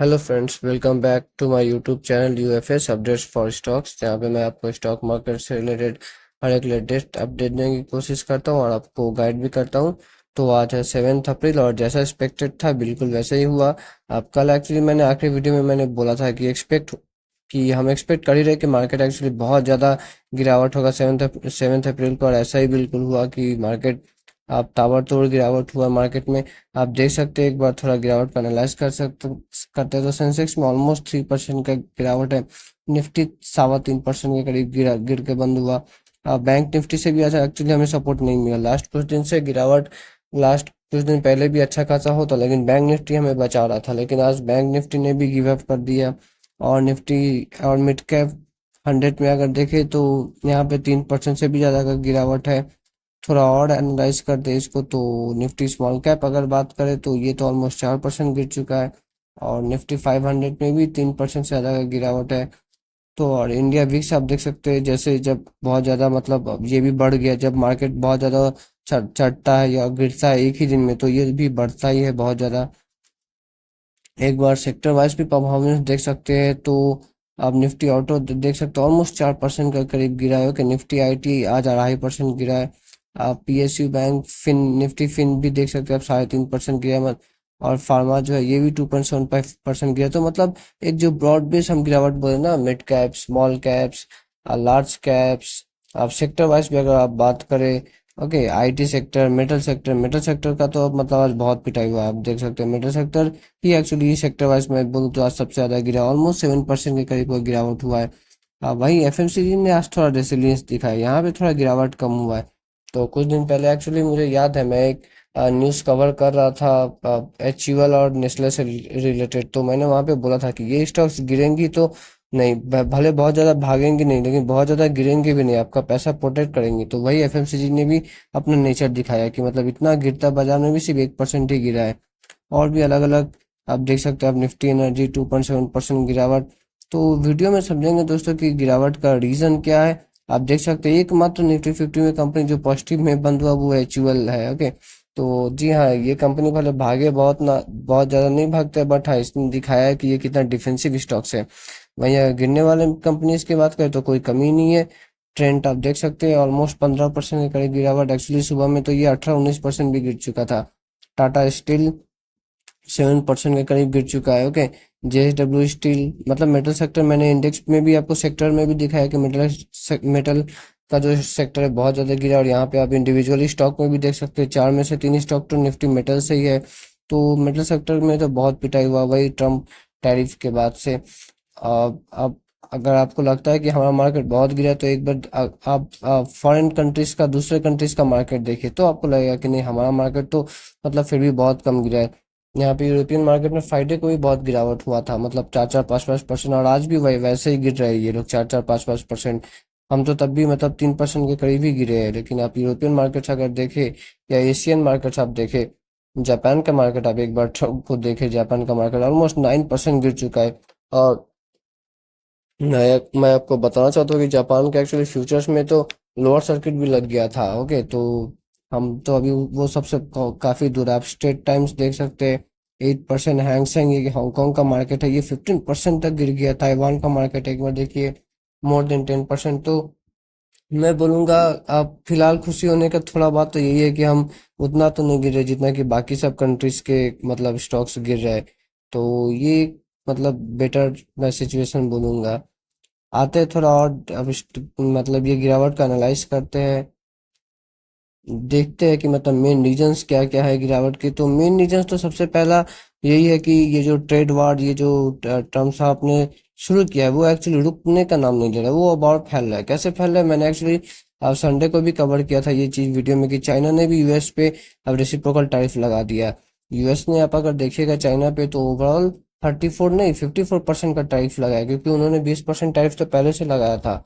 Hello friends, welcome back to my YouTube channel UFS updates for stocks, जहाँ पे मैं आपको स्टॉक मार्केट से रिलेटेड हर एक लेटेस्ट अपडेट देने की कोशिश करता हूँ और आपको गाइड भी करता हूँ। तो आज है 7 अप्रैल और जैसा एक्सपेक्टेड था बिल्कुल वैसा ही हुआ। अब कल एक्चुअली मैंने आखिरी वीडियो में मैंने बोला था कि हम एक्सपेक्ट कर ही रहे कि मार्केट एक्चुअली बहुत ज़्यादा गिरावट होगा 7 अप्रैल को, और ऐसा ही बिल्कुल हुआ कि मार्केट आप ताबड़तोड़ गिरावट हुआ मार्केट में। आप देख सकते हैं, एक बार थोड़ा गिरावट का एनालाइज करते हैं तो सेंसेक्स में ऑलमोस्ट 3% का गिरावट है। निफ्टी 3.25% के करीब गिर के बंद हुआ। बैंक निफ्टी से भी अच्छा एक्चुअली हमें सपोर्ट नहीं मिला लास्ट कुछ दिन से गिरावट। लास्ट कुछ दिन पहले भी अच्छा खासा होता, लेकिन बैंक निफ्टी हमें बचा रहा था, लेकिन आज बैंक निफ्टी ने भी गिव अप कर दिया। और निफ्टी और मिड कैप 100 में अगर देखें तो यहाँ पे 3% से भी ज़्यादा का गिरावट है। थोड़ा और एनालाइज करते हैं इसको तो निफ्टी स्मॉल कैप अगर बात करें तो ये तो ऑलमोस्ट 4% गिर चुका है। और निफ्टी 500 में भी 3% से ज़्यादा का गिरावट है। तो और इंडिया विक्स आप देख सकते हैं, जैसे जब बहुत ज़्यादा मतलब अब ये भी बढ़ गया, जब मार्केट बहुत ज़्यादा चढ़ता है या गिरता है एक ही दिन में तो ये भी बढ़ता ही है बहुत ज़्यादा। एक बार सेक्टर वाइज भी परफॉर्मेंस देख सकते हैं तो आप निफ्टी ऑटो देख सकते हो ऑलमोस्ट 4% का करीब गिरा है। ओके, निफ्टी आईटी आज 2.5% गिरा है। आप PSU bank fin Nifty fin भी देख सकते हैं आप 3.5% गिरा है और फार्मा जो है ये भी 2.75% गिरा। तो मतलब एक जो ब्रॉड बेस हम गिरावट बोले ना, mid caps, small caps, large caps, आप सेक्टर वाइज भी अगर आप बात करें। Okay, IT sector, metal sector का तो अब मतलब आज बहुत पिटाई हुआ है। आप देख सकते हैं मेटल सेक्टर ही एक्चुअली सेक्टर वाइज मैं बोलूँ तो आज सबसे ज़्यादा गिरा, ऑलमोस्ट 7% के करीब गिरावट हुआ है। वहीं एफएमसीजी ने आज थोड़ा रेसिलियंस दिखाया, यहाँ पे थोड़ा गिरावट कम हुआ है। तो कुछ दिन पहले एक्चुअली मुझे याद है, मैं एक न्यूज़ कवर कर रहा था एचयूएल और नेस्ले से रिलेटेड, तो मैंने वहाँ पे बोला था कि ये स्टॉक्स गिरेंगी तो नहीं, भले बहुत ज़्यादा भागेंगी नहीं, लेकिन बहुत ज़्यादा गिरेंगे भी नहीं, आपका पैसा प्रोटेक्ट करेंगी। तो वही एफएमसीजी ने भी अपना नेचर दिखाया कि मतलब इतना गिरता बाजार में भी सिर्फ 1% ही गिरा है। और भी अलग अलग आप देख सकते हैं, आप निफ्टी एनर्जी 2.7% गिरावट। तो वीडियो में समझेंगे दोस्तों कि गिरावट का रीज़न क्या है। आप देख सकते हैं एकमात्र निफ्टी 50 में कंपनी जो पॉजिटिव में बंद हुआ वो एचयूएल है। ओके, तो जी हाँ, ये कंपनी भले भागे बहुत ना, बहुत ज़्यादा नहीं भागते, बट हाँ इसने दिखाया है कि ये कितना डिफेंसिव स्टॉक्स है। वहीं अगर गिरने वाले कंपनीज की बात करें तो कोई कमी नहीं है। ट्रेंड आप देख सकते हैं ऑलमोस्ट 15% के करीब गिरावट, एक्चुअली सुबह में तो ये 18-19% भी गिर चुका था। टाटा स्टील 7% के करीब गिर चुका है। ओके, जेएसडब्ल्यू स्टील मतलब मेटल सेक्टर, मैंने इंडेक्स में भी आपको सेक्टर में भी दिखाया कि मेटल का जो सेक्टर है बहुत ज़्यादा गिरा। और यहाँ पे आप इंडिविजुअली स्टॉक में भी देख सकते हैं, 4 में से 3 स्टॉक तो निफ्टी मेटल से ही है। तो मेटल सेक्टर में तो बहुत पिटाई हुआ वही ट्रम्प टैरिफ के बाद से। अब अगर आपको लगता है कि हमारा मार्केट बहुत गिरा है तो एक बार आप फॉरेन कंट्रीज का, दूसरे कंट्रीज का मार्केट देखिए तो आपको लगेगा कि नहीं, हमारा मार्केट तो मतलब फिर भी बहुत कम गिरा है। यहाँ पे यूरोपियन मार्केट में फ्राइडे को भी बहुत गिरावट हुआ था, मतलब 4-4, 5-5%, और आज भी वही वैसे ही गिर रहे हैं ये लोग 4-4, 5-5%। हम तो तब भी मतलब 3% के करीब ही गिरे हैं। लेकिन आप यूरोपियन मार्केट्स अगर देखें या एशियन मार्केट्स आप देखें, जापान का मार्केट आप एक बार को देखें, जापान का मार्केट ऑलमोस्ट 9% गिर चुका है। और मैं आपको बताना चाहता हूँ कि जापान के एक्चुअली फ्यूचर्स में तो लोअर सर्किट भी लग गया था। ओके, तो हम तो अभी वो सबसे काफ़ी दूर है। आप स्ट्रेट टाइम्स देख सकते हैं 8%। हैंगसेंग ये हांगकांग का मार्केट है, ये 15% तक गिर गया। ताइवान का मार्केट एक बार देखिए मोर देन 10%। तो मैं बोलूँगा आप फिलहाल खुशी होने का थोड़ा बात तो यही है कि हम उतना तो नहीं गिर रहे जितना कि बाकी सब कंट्रीज के मतलब स्टॉक्स गिर रहे हैं। तो ये मतलब बेटर मैं सिचुएशन बोलूँगा। आते हैं थोड़ा और अब मतलब ये गिरावट का एनालाइज करते हैं, देखते हैं कि मतलब मेन रीजंस क्या क्या है गिरावट के। तो मेन रीजंस तो सबसे पहला यही है कि ये जो ट्रेड वार, ये जो ट्रम्प साहब ने शुरू किया है वो एक्चुअली रुकने का नाम नहीं ले रहा, वो अब और फैल रहा है। कैसे फैल रहा है, मैंने एक्चुअली संडे को भी कवर किया था ये चीज़ वीडियो में कि चाइना ने भी यूएस पे अब रेसिप्रोकल टैरिफ लगा दिया। यूएस ने आप अगर देखिएगा चाइना पे तो ओवरऑल 34 नहीं 54% का टैरिफ लगाया, क्योंकि उन्होंने 20% टैरिफ तो पहले से लगाया था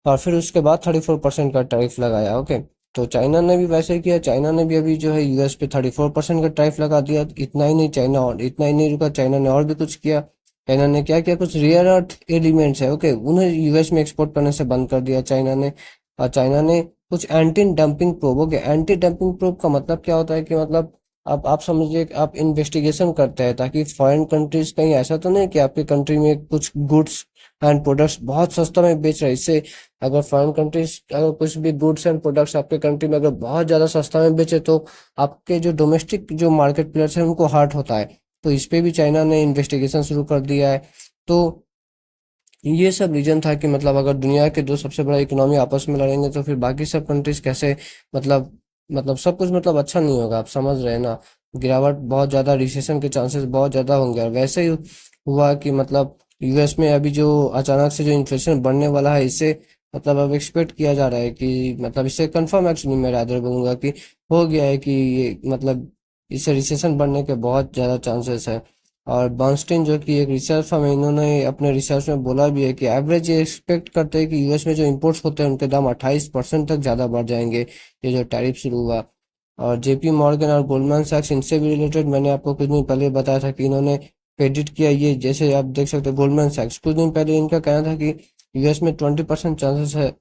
और फिर उसके बाद 34% का टैरिफ लगाया। ओके, तो चाइना ने भी वैसे ही किया। चाइना ने भी अभी जो है यूएस पे 34% का टैरिफ लगा दिया। इतना ही नहीं, चाइना और इतना ही नहीं रुका, चाइना ने और भी कुछ किया। चाइना ने क्या किया, कुछ रेयर अर्थ एलिमेंट्स है, ओके, उन्हें यूएस में एक्सपोर्ट करने से बंद कर दिया चाइना ने। और चाइना ने कुछ anti dumping probe, okay, anti dumping probe का मतलब क्या होता है कि मतलब आप समझिए कि आप इन्वेस्टिगेशन करते हैं ताकि फॉरेन कंट्रीज कहीं ऐसा तो नहीं कि आपकी कंट्री में कुछ गुड्स एंड प्रोडक्ट्स बहुत सस्ता में बेच रहे हैं। इससे अगर फॉरेन कंट्रीज अगर कुछ भी गुड्स एंड प्रोडक्ट्स आपके कंट्री में अगर बहुत ज़्यादा सस्ता में बेचे तो आपके जो डोमेस्टिक जो मार्केट प्लेयर्स हैं उनको हर्ट होता है। तो इस पे भी चाइना ने इन्वेस्टिगेशन शुरू कर दिया है। तो ये सब रीजन था कि मतलब अगर दुनिया के दो सबसे बड़ा इकोनॉमी आपस में लड़ेंगे तो फिर बाकी सब कंट्रीज कैसे मतलब सब कुछ मतलब अच्छा नहीं होगा। आप समझ रहे हैं ना, गिरावट बहुत ज़्यादा, रिसेशन के चांसेस बहुत ज़्यादा होंगे। और वैसे ही हुआ कि मतलब यूएस में अभी जो अचानक से जो इन्फ्लेशन बढ़ने वाला है, इससे मतलब अब एक्सपेक्ट किया जा रहा है कि मतलब इससे कंफर्म, एक्चुअली मैं रादर बोलूँगा कि हो गया है कि ये मतलब इससे रिसेशन बढ़ने के बहुत ज़्यादा चांसेस है। और बर्नस्टीन जो कि एक रिसर्च फर्म है, इन्होंने अपने रिसर्च में बोला भी है कि एवरेज ये एक्सपेक्ट करते हैं कि यूएस में जो इंपोर्ट्स होते हैं उनके दाम 28% तक ज़्यादा बढ़ जाएंगे, ये जो टैरिफ शुरू हुआ। और जेपी मॉर्गन और गोल्डमैन सैक्स, इनसे भी रिलेटेड मैंने आपको कुछ दिन पहले बताया था कि इन्होंने प्रेडिक्ट किया ये, जैसे आप देख सकते हैं गोल्डमैन सैक्स कुछ दिन पहले इनका कहना था कि यूएस में 20%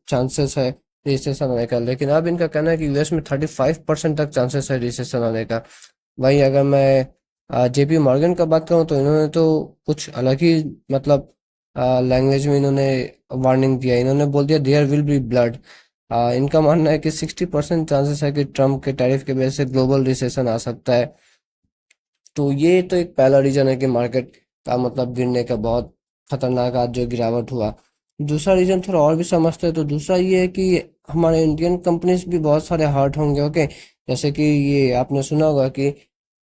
चांसेस है रिसेशन आने का, लेकिन अब इनका कहना है कि यूएस में 35% तक चांसेस है रिसेशन आने का। वहीं अगर मैं जेपी मॉर्गन का बात करूं तो इन्होंने तो कुछ अलग ही मतलब लैंग्वेज में इन्होंने वार्निंग दिया। इन्होंने बोल दिया देयर विल बी ब्लड। इनका मानना है कि 60% चांसेस है कि ट्रम्प के टैरिफ की वजह से ग्लोबल रिसेशन आ सकता है। तो ये तो एक पहला रीजन है कि मार्केट का मतलब गिरने का, बहुत खतरनाक आज जो गिरावट हुआ। दूसरा रीजन थोड़ा और भी समझते हैं तो दूसरा ये है कि हमारे इंडियन कंपनीज भी बहुत सारे हर्ट होंगे। ओके, जैसे कि ये आपने सुना होगा कि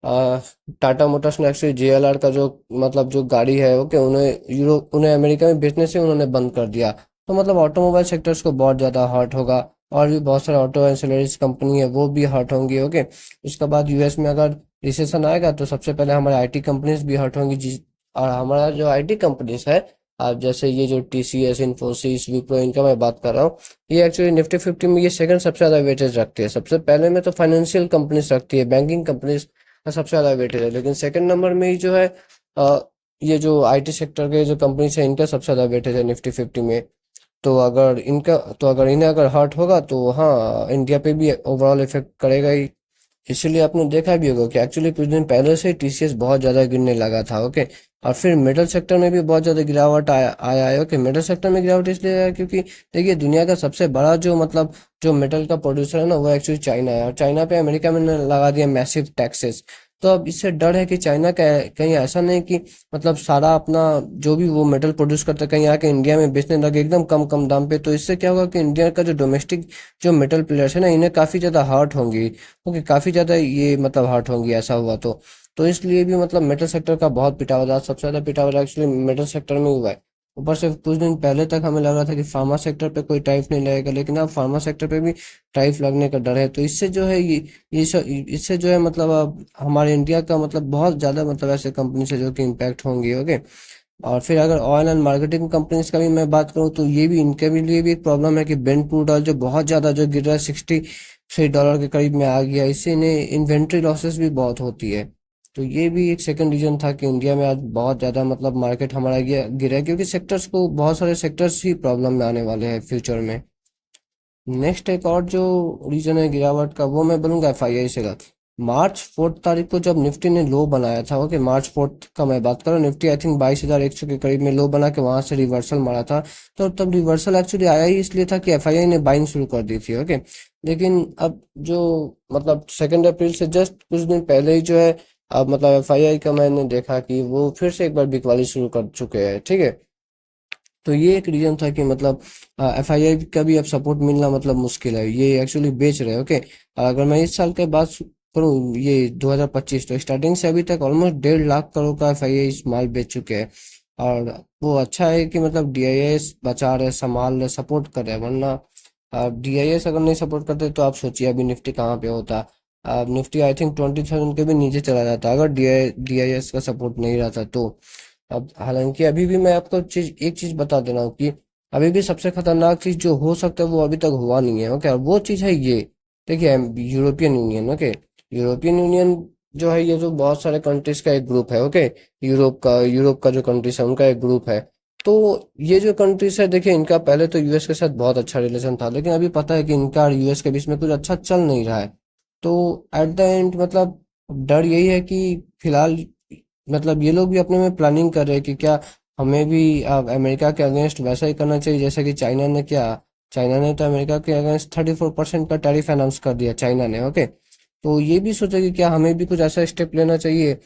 टाटा मोटर्स ने एक्चुअली जेएलआर का जो मतलब जो गाड़ी है, ओके, उन्हें अमेरिका में बेचने से उन्होंने बंद कर दिया। तो मतलब ऑटोमोबाइल सेक्टर्स को बहुत ज़्यादा हर्ट होगा। और भी बहुत सारे ऑटो एंसिलरीज कंपनी है वो भी हर्ट होंगी। ओके, उसके बाद यूएस में अगर रिसेशन आएगा तो सबसे पहले हमारे आईटी कंपनीज भी हर्ट होंगी। जिस और हमारा जो आईटी कंपनीज है, आप जैसे ये जो टीसीएस, इन्फोसिस, विप्रो, इनका मैं बात कर रहा हूँ, ये एक्चुअली निफ्टी 50 में ये सेकंड सबसे ज़्यादा वेटेज रखती है। सबसे पहले में तो फाइनेंशियल कंपनीज रखती है, बैंकिंग कंपनीज का सबसे ज़्यादा वेटेज है, लेकिन सेकंड नंबर में ही जो है अ, ये जो आईटी सेक्टर के जो कंपनीज है इनका सबसे ज़्यादा वेटेज है निफ्टी 50 में। तो अगर इन्हें अगर हर्ट होगा तो हाँ, इंडिया पे भी ओवरऑल इफेक्ट करेगा ही। इसीलिए आपने देखा भी होगा कि एक्चुअली कुछ दिन पहले से टीसीएस बहुत ज़्यादा गिरने लगा था। ओके, और फिर मेटल सेक्टर में भी बहुत ज़्यादा गिरावट आया है। ओके, मेटल सेक्टर में गिरावट इसलिए आया क्योंकि देखिए दुनिया का सबसे बड़ा जो मतलब जो मेटल का प्रोड्यूसर है ना, वो एक्चुअली चाइना है। और चाइना पे अमेरिका में ने लगा दिया मैसिव टैक्सेस। तो अब इससे डर है कि चाइना का कहीं ऐसा नहीं कि मतलब सारा अपना जो भी वो मेटल प्रोड्यूस करता है कहीं आके इंडिया में बेचने लगे एकदम कम कम दाम पे। तो इससे क्या होगा कि इंडिया का जो डोमेस्टिक जो मेटल प्लेयर्स है ना, इन्हें काफ़ी ज़्यादा हर्ट होंगी। ओके, काफ़ी ज़्यादा ये मतलब हर्ट होंगी ऐसा हुआ तो इसलिए भी मतलब मेटल सेक्टर का बहुत पिटावा, आज सबसे ज़्यादा पिटावा एक्चुअली मेटल सेक्टर में हुआ है। ऊपर से कुछ दिन पहले तक हमें लग रहा था कि फार्मा सेक्टर पे कोई टैरिफ नहीं लगेगा, लेकिन अब फार्मा सेक्टर पे भी टैरिफ लगने का डर है। तो इससे जो है इससे जो है मतलब अब हमारे इंडिया का मतलब बहुत ज़्यादा मतलब ऐसे कंपनी से जो कि इम्पैक्ट होंगी। ओके, और फिर अगर ऑयल एंड मार्केटिंग कंपनीज का भी मैं बात करूँ तो ये भी इनके भी लिए भी एक प्रॉब्लम है कि ब्रेंट क्रूड ऑयल जो बहुत ज़्यादा जो गिर रहा है, $63 के करीब में आ गया। इससे इन्हें इन्वेंट्री लॉसेस भी बहुत होती है। तो ये भी एक सेकंड रीजन था कि इंडिया में आज बहुत ज़्यादा मतलब मार्केट हमारा गिरा है, क्योंकि सेक्टर्स को बहुत सारे सेक्टर्स ही प्रॉब्लम में आने वाले हैं फ्यूचर में। नेक्स्ट एक और जो रीजन है गिरावट का, वो मैं बोलूँगा एफआईआई से का। मार्च 4 तारीख को जब निफ्टी ने लो बनाया था, ओके, मार्च 4 का मैं बात कर रहा हूँ, निफ्टी आई थिंक 22,100 के करीब में लो बना के वहां से रिवर्सल मारा था। तो तब रिवर्सल एक्चुअली आया ही इसलिए था कि एफआईआई ने बाइंग शुरू कर दी थी। ओके, लेकिन अब जो मतलब 2 अप्रैल से जस्ट कुछ दिन पहले ही जो है, अब मतलब एफआईआई का मैंने देखा कि वो फिर से एक बार बिकवाली शुरू कर चुके हैं। ठीक है, तो ये एक रीजन था कि मतलब एफआईआई का भी अब सपोर्ट मिलना मतलब मुश्किल है, ये एक्चुअली बेच रहे हैं। ओके, और अगर मैं इस साल के बात करूँ, ये 2025, तो स्टार्टिंग से अभी तक ऑलमोस्ट 1.5 लाख करोड़ का एफआईआई माल बेच चुके हैं। और वो अच्छा है कि मतलब डीआईएस बचा रहे, संभाल रहे, सपोर्ट कर रहे हैं। वरना डीआईएस अगर नहीं सपोर्ट करते तो आप सोचिए अभी निफ्टी कहाँ पे होता। अब निफ्टी आई थिंक 20,000 के भी नीचे चला जाता अगर डीआईएस का सपोर्ट नहीं रहता तो। अब हालांकि अभी भी मैं आपको एक चीज बता दे रहा हूँ कि अभी भी सबसे खतरनाक चीज जो हो सकता है वो अभी तक हुआ नहीं है। ओके, और वो चीज है ये, देखिए, European union. Okay, European union जो है, ये जो बहुत सारे कंट्रीज का एक ग्रुप है। ओके, यूरोप का जो कंट्रीज है उनका एक ग्रुप है। तो ये जो कंट्रीज है, देखिए, इनका पहले तो यूएस के साथ बहुत अच्छा रिलेशन था, लेकिन अभी पता है कि इनका और यूएस के बीच में कुछ अच्छा चल नहीं रहा है। तो एट द एंड मतलब अब डर यही है कि फिलहाल मतलब ये लोग भी अपने में प्लानिंग कर रहे हैं कि क्या हमें भी अमेरिका के अगेंस्ट वैसा ही करना चाहिए जैसा कि चाइना ने किया। चाइना ने तो अमेरिका के अगेंस्ट 34% का टैरिफ अनाउंस कर दिया चाइना ने। ओके, तो ये भी सोचा कि क्या हमें भी कुछ ऐसा स्टेप लेना चाहिए।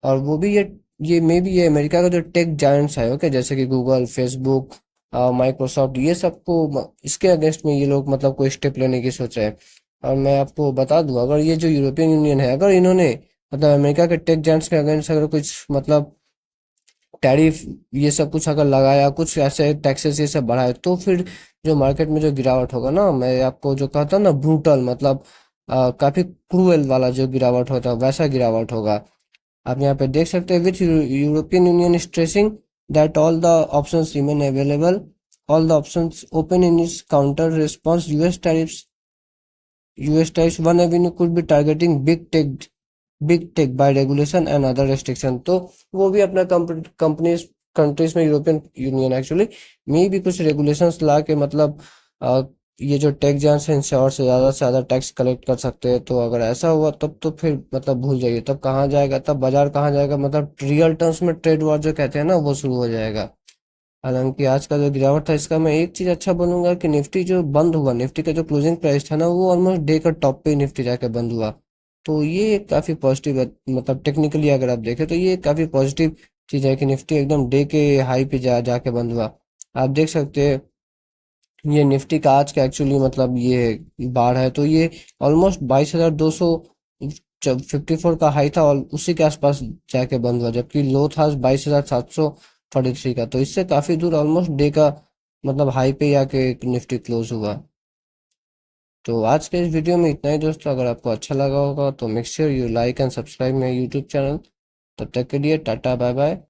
और वो भी ये मे भी ये अमेरिका का जो टेक जायंट्स है, ओके, जैसे कि गूगल, फेसबुक, माइक्रोसॉफ्ट, ये सबको इसके अगेंस्ट में ये लोग मतलब कोई स्टेप लेने की सोच रहे हैं। और मैं आपको बता दूं, अगर ये जो यूरोपियन यूनियन है, अगर इन्होंने मतलब अमेरिका के टेक जायंट्स के अगेंस्ट अगर कुछ मतलब टैरिफ ये सब कुछ अगर लगाया, कुछ ऐसे टैक्सेस ये सब बढ़ाए, तो फिर जो मार्केट में जो गिरावट होगा ना, मैं आपको जो कहता हूँ ना ब्रूटल, मतलब काफी क्रूएल वाला जो गिरावट होता है वैसा गिरावट होगा। आप यहाँ पे देख सकते हैं, which European Union stressing that all the options remain available, all the options open in this counter response US types one avenue could be targeting big tech by regulation and other restriction. तो वो भी अपना companies countries में, European Union actually में भी कुछ regulations ला के मतलब अ, ये जो टेक जायंट्स हैं इनसे और से ज़्यादा टैक्स कलेक्ट कर सकते हैं। तो अगर ऐसा हुआ तब तो फिर मतलब भूल जाइए, तब कहाँ जाएगा, तब बाजार कहाँ जाएगा, मतलब रियल टर्म्स में ट्रेड वॉर जो कहते हैं ना वो शुरू हो जाएगा। हालांकि आज का जो गिरावट था इसका मैं एक चीज अच्छा बोलूंगा कि निफ्टी जो बंद हुआ, निफ्टी का जो क्लोजिंग प्राइस था ना वो ऑलमोस्ट डे का टॉप पे ही निफ्टी जाके बंद हुआ। तो ये काफी पॉजिटिव है, मतलब टेक्निकली अगर आप देखें तो ये काफी पॉजिटिव चीज है कि निफ्टी एकदम डे के हाई पे जाके बंद हुआ। आप देख सकते हैं ये निफ्टी का आज का एक्चुअली मतलब ये बार है, तो ये ऑलमोस्ट 22,200 54 का हाई था और उसी के आसपास जाके बंद हुआ, जबकि लो था 22,743 का। तो इससे काफी दूर ऑलमोस्ट डे का मतलब हाई पे आके निफ्टी क्लोज हुआ। तो आज के इस वीडियो में इतना ही दोस्तों, अगर आपको अच्छा लगा होगा तो make sure you like and subscribe my YouTube channel. तब तक के लिए टाटा बाय बाय।